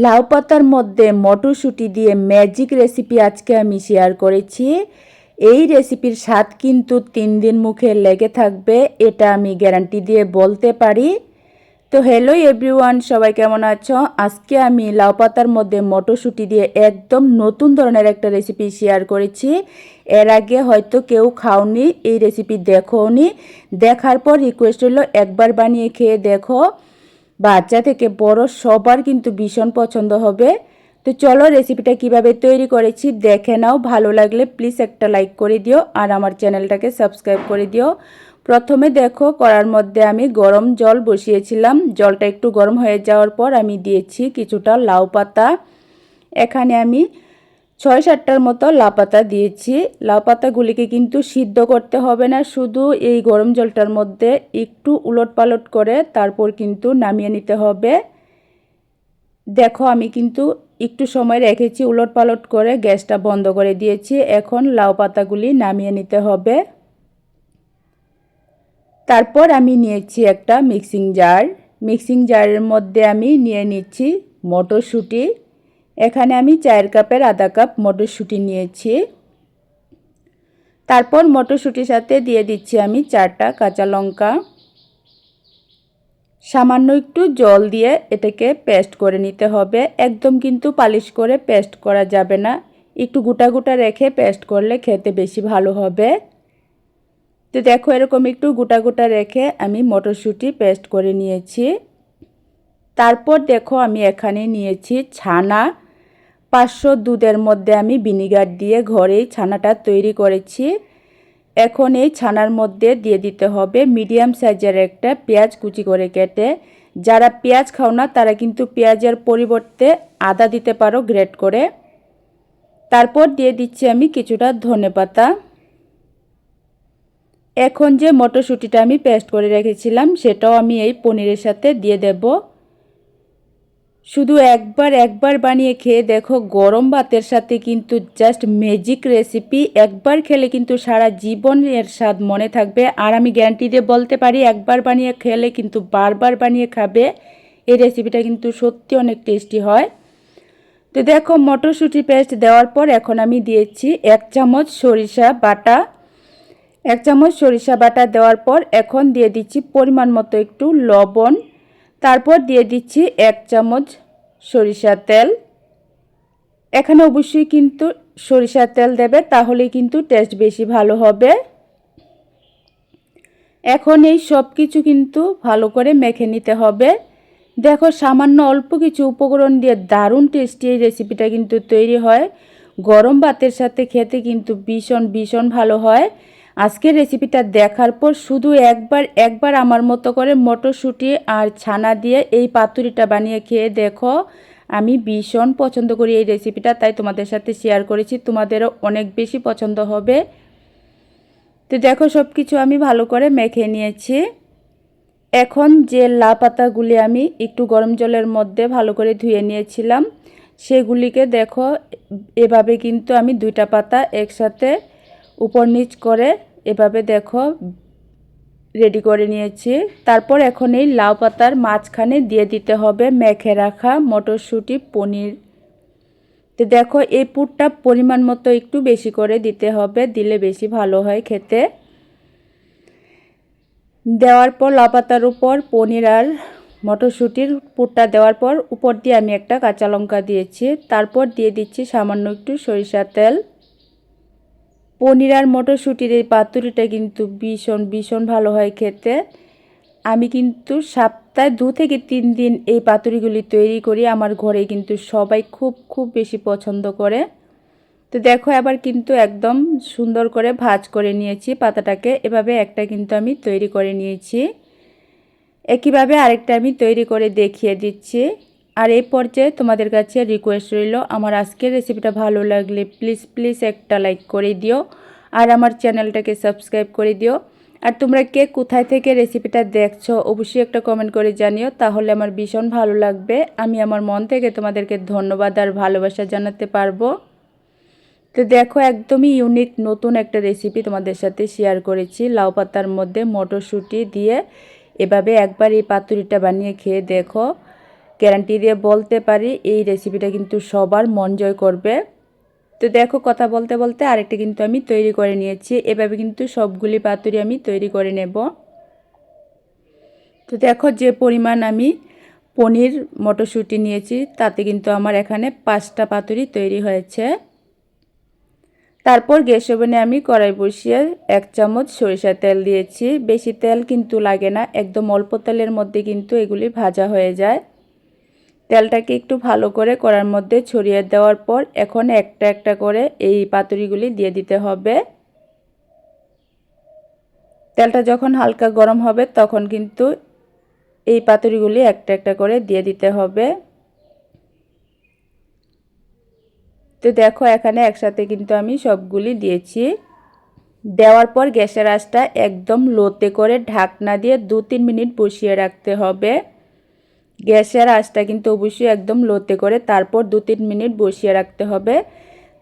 লাউ পাতার মধ্যে মটরশুঁটি দিয়ে ম্যাজিক রেসিপি আজকে আমি শেয়ার করেছি। এই রেসিপির স্বাদ কিন্তু 3 দিন মুখে লেগে থাকবে, এটা আমি গ্যারান্টি দিয়ে বলতে পারি। তো হ্যালো এভরিওয়ান, সবাই কেমন আছো? আজকে আমি লাউ পাতার মধ্যে মটরশুঁটি দিয়ে একদম নতুন ধরনের একটা রেসিপি শেয়ার করেছি। এর আগে হয়তো কেউ খাওনি, এই রেসিপি দেখোনি, দেখার পর রিকোয়েস্ট হলো একবার বানিয়ে খেয়ে দেখো। বাচ্চা থেকে বড় সবার কিন্তু ভীষণ পছন্দ হবে। তো চলো রেসিপিটা কিভাবে তৈরি করেছি দেখে নাও। ভালো লাগলে প্লিজ একটা লাইক করে দিও আর আমার চ্যানেলটাকে সাবস্ক্রাইব করে দিও। প্রথমে দেখো কড়ার মধ্যে আমি গরম জল বসিয়েছিলাম। জলটা একটু গরম হয়ে যাওয়ার পর আমি দিয়েছি কিছুটা লাউ পাতা। এখানে আমি 6-7টার মতো লাউ পাতা দিয়েছি। লাউ পাতাগুলিকে কিন্তু সিদ্ধ করতে হবে না, শুধু এই গরম জলটার মধ্যে একটু উলটপালট করে তারপর কিন্তু নামিয়ে নিতে হবে। দেখো আমি কিন্তু একটু সময় রেখেছি, উলটপালট করে গ্যাসটা বন্ধ করে দিয়েছি। এখন লাউ পাতাগুলি নামিয়ে নিতে হবে। তারপর আমি নিয়েছি একটা মিক্সিং জারের মধ্যে আমি নিয়ে নিচ্ছি মটরশুঁটি। এখানে আমি 4 কাপের আধা কাপ মটরশুঁটি নিয়েছি। তারপর মটরশুঁটির সাথে দিয়ে দিচ্ছি আমি 4টা কাঁচা লঙ্কা। সামান্য একটু জল দিয়ে এটাকে পেস্ট করে নিতে হবে। একদম কিন্তু পালিশ করে পেস্ট করা যাবে না, একটু গোটা গোটা রেখে পেস্ট করলে খেতে বেশি ভালো হবে। তো দেখো এরকম একটু গোটা গোটা রেখে আমি মটরশুঁটি পেস্ট করে নিয়েছি। তারপর দেখো আমি এখানে নিয়েছি ছানা। 500 দুধের মধ্যে আমি ভিনিগার দিয়ে ঘরেই ছানাটা তৈরি করেছি। এখন এই ছানার মধ্যে দিয়ে দিতে হবে মিডিয়াম সাইজের একটা পেঁয়াজ কুচি করে কেটে। যারা পেঁয়াজ খাও না তারা কিন্তু পেঁয়াজের পরিবর্তে আদা দিতে পারো গ্রেট করে। তারপর দিয়ে দিচ্ছি আমি কিছুটা ধনেপাতা। এখন যে মটরশুঁটিটা আমি পেস্ট করে রেখেছিলাম সেটাও আমি এই পনিরের সাথে দিয়ে দেব। শুধু একবার বানিয়ে খেয়ে দেখো, গরম ভাতের সাথে কিন্তু জাস্ট ম্যাজিক রেসিপি। একবার খেলে কিন্তু সারা জীবন এর স্বাদ মনে থাকবে। আর আমি গ্যারান্টি দিয়ে বলতে পারি একবার বানিয়ে খেলে কিন্তু বারবার বানিয়ে খাবে। এই রেসিপিটা কিন্তু সত্যি অনেক টেস্টি হয়। তো দেখো মটরশুঁটি পেস্ট দেওয়ার পর এখন আমি দিয়েছি 1 চামচ সরিষা বাটা। 1 চামচ সরিষা বাটা দেওয়ার পর এখন দিয়ে দিচ্ছি পরিমাণ মতো একটু লবণ। তারপর দিয়ে দিচ্ছি 1 চামচ সরিষার তেল। এখানে অবশ্যই কিন্তু সরিষার তেল দেবে, তাহলে কিন্তু টেস্ট বেশি ভালো হবে। এখন এই সব কিছু কিন্তু ভালো করে মেখে নিতে হবে। দেখো সামান্য অল্প কিছু উপকরণ দিয়ে দারুণ টেস্টি এই রেসিপিটা কিন্তু তৈরি হয়। গরম ভাতের সাথে খেতে কিন্তু ভীষণ ভালো হয়। আজকের রেসিপিটা দেখার পর শুধু একবার আমার মতো করে মটরশুঁটি আর ছানা দিয়ে এই পাতুরিটা বানিয়ে খেয়ে দেখো। আমি ভীষণ পছন্দ করি এই রেসিপিটা, তাই তোমাদের সাথে শেয়ার করেছি, তোমাদেরও অনেক বেশি পছন্দ হবে। তো দেখো সব কিছু আমি ভালো করে মেখে নিয়েছি। এখন যে লাউ পাতাগুলি আমি একটু গরম জলের মধ্যে ভালো করে ধুয়ে নিয়েছিলাম সেগুলিকে দেখো এভাবে কিন্তু আমি 2টা পাতা একসাথে উপর নিচ করে এভাবে দেখো রেডি করে নিয়েছি। তারপর এখন এই লাউ পাতার মাঝখানে দিয়ে দিতে হবে মেখে রাখা মটরশুঁটি পনির। তো দেখো এই পুরটা পরিমাণ মতো একটু বেশি করে দিতে হবে, দিলে বেশি ভালো হয় খেতে। দেওয়ার পর লাউ পাতার উপর পনির আর মটরশুঁটির পুরটা দেওয়ার পর উপর দিয়ে আমি একটা কাঁচা লঙ্কা দিয়েছি। তারপর দিয়ে দিচ্ছি সামান্য একটু সরিষার তেল। পনির আর মটরশুঁটির এই পাতুরিটা কিন্তু ভীষণ ভালো হয় খেতে। আমি কিন্তু সপ্তাহে 2 থেকে 3 দিন এই পাতুরিগুলি তৈরি করি। আমার ঘরে কিন্তু সবাই খুব বেশি পছন্দ করে। তো দেখো এবার কিন্তু একদম সুন্দর করে ভাজ করে নিয়েছি পাতাটাকে। এভাবে একটা কিন্তু আমি তৈরি করে নিয়েছি। একইভাবে আরেকটা আমি তৈরি করে দেখিয়ে দিচ্ছি। আর এই পর্যায়ে তোমাদের কাছে রিকোয়েস্ট রইল, আমার আজকের রেসিপিটা ভালো লাগলে প্লিজ একটা লাইক করে দিও আর আমার চ্যানেলটাকে সাবস্ক্রাইব করে দিও। আর তোমরা কে কোথায় থেকে রেসিপিটা দেখছো অবশ্যই একটা কমেন্ট করে জানিও, তাহলে আমার ভীষণ ভালো লাগবে। আমি আমার মন থেকে তোমাদেরকে ধন্যবাদ আর ভালোবাসা জানাতে পারবো। তো দেখো একদমই ইউনিক নতুন একটা রেসিপি তোমাদের সাথে শেয়ার করেছি। লাউ পাতার মধ্যে মটরশুঁটি দিয়ে এভাবে একবার এই পাতুরিটা বানিয়ে খেয়ে দেখো, গ্যারান্টি দিয়ে বলতে পারি এই রেসিপিটা কিন্তু সবার মন জয় করবে। তো দেখো কথা বলতে বলতে আরেকটা কিন্তু আমি তৈরি করে নিয়েছি। এভাবে কিন্তু সবগুলি পাতুরি আমি তৈরি করে নেব। তো দেখো যে পরিমাণ আমি পনির মটরশুঁটি নিয়েছি তাতে কিন্তু আমার এখানে 5টা পাতুরি তৈরি হয়েছে। তারপর গ্যাস ওভেনে আমি কড়াই বসিয়ে 1 চামচ সরিষার তেল দিয়েছি। বেশি তেল কিন্তু লাগে না, একদম অল্প তেলের মধ্যে কিন্তু এগুলি ভাজা হয়ে যায়। তেলটাকে একটু ভালো করে কড়ার মধ্যে ছড়িয়ে দেওয়ার পর এখন একটা একটা করে এই পাতুরিগুলি দিয়ে দিতে হবে। তেলটা যখন হালকা গরম হবে তখন কিন্তু এই পাতুরিগুলি একটা একটা করে দিয়ে দিতে হবে। তো দেখো এখানে একসাথে কিন্তু আমি সবগুলি দিয়েছি। দেওয়ার পর গ্যাসের আঁচটা একদম লোতে করে ঢাকনা দিয়ে 2-3 মিনিট বসিয়ে রাখতে হবে। গ্যাসের আঁচটা কিন্তু অবশ্যই একদম লোতে করে তারপর 2-3 মিনিট বসিয়ে রাখতে হবে।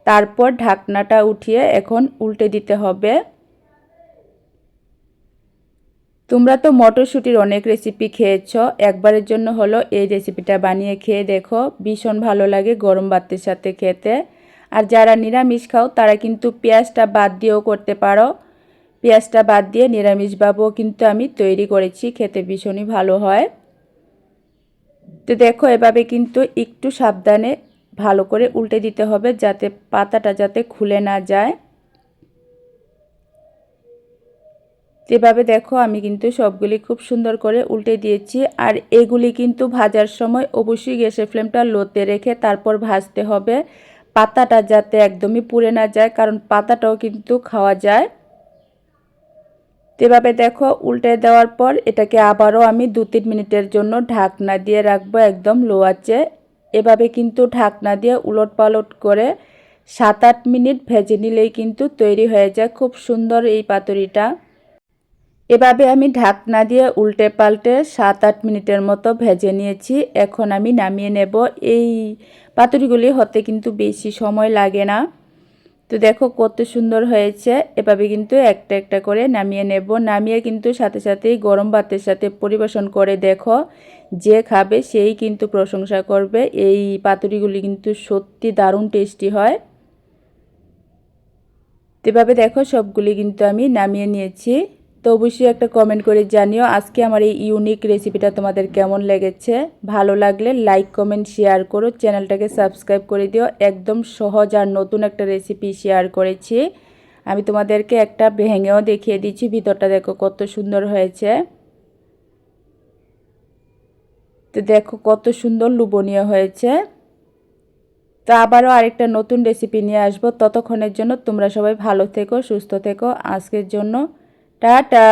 তারপর ঢাকনাটা উঠিয়ে এখন উল্টে দিতে হবে। তোমরা তো মটরশুঁটির অনেক রেসিপি খেয়েছো, একবারের জন্য হলো এই রেসিপিটা বানিয়ে খেয়ে দেখো, ভীষণ ভালো লাগে গরম ভাতের সাথে খেতে। আর যারা নিরামিষ খাও তারা কিন্তু পেঁয়াজটা বাদ দিয়েও করতে পারো। পেঁয়াজটা বাদ দিয়ে নিরামিষভাবেও কিন্তু আমি তৈরি করেছি, খেতে ভীষণই ভালো হয়। তো দেখো এভাবে কিন্তু একটু সাবধানে ভালো করে উল্টে দিতে হবে যাতে পাতাটা যাতে খুলে না যায়। যেভাবে দেখো আমি কিন্তু সবগুলি খুব সুন্দর করে উল্টে দিয়েছি। আর এগুলি কিন্তু ভাজার সময় অবশ্যই গ্যাসের ফ্লেমটা লোতে রেখে তারপর ভাজতে হবে, পাতাটা যাতে একদমই পুড়ে না যায়, কারণ পাতাটাও কিন্তু খাওয়া যায়। যেভাবে দেখো উল্টে দেওয়ার পর এটাকে আবারও আমি 2-3 মিনিটের জন্য ঢাকনা দিয়ে রাখবো একদম লো আঁচে। এভাবে কিন্তু ঢাকনা দিয়ে উলট পালট করে 7-8 মিনিট ভেজে নিলেই কিন্তু তৈরি হয়ে যায় খুব সুন্দর এই পাতুরিটা। এভাবে আমি ঢাকনা দিয়ে উল্টে পাল্টে 7-8 মিনিটের মতো ভেজে নিয়েছি। এখন আমি নামিয়ে নেব। এই পাতুরিগুলি হতে কিন্তু বেশি সময় লাগে না। তো দেখো কত সুন্দর হয়েছে। এভাবে কিন্তু একটা একটা করে নামিয়ে নেব। নামিয়ে কিন্তু সাথে সাথেই গরম ভাতের সাথে পরিবেশন করে দেখো, যে খাবে সেই কিন্তু প্রশংসা করবে। এই পাতুরিগুলি কিন্তু সত্যি দারুণ টেস্টি হয়। এভাবে দেখো সবগুলি কিন্তু আমি নামিয়ে নিয়েছি। তো অবশ্যই একটা কমেন্ট করে জানিও আজকে আমার এই ইউনিক রেসিপিটা তোমাদের কেমন লেগেছে। ভালো লাগলে লাইক কমেন্ট শেয়ার করো, চ্যানেলটাকে সাবস্ক্রাইব করে দিও। একদম সহজ আর নতুন একটা রেসিপি শেয়ার করেছি। আমি তোমাদেরকে একটা ভেঙেও দেখিয়ে দিচ্ছি, ভিতরটা দেখো কত সুন্দর হয়েছে। তো দেখো কত সুন্দর লোভনীয় হয়েছে। তো আবারও আরেকটা নতুন রেসিপি নিয়ে আসবো, ততক্ষণের জন্য তোমরা সবাই ভালো থেকো, সুস্থ থেকো। আজকের জন্য টাটা।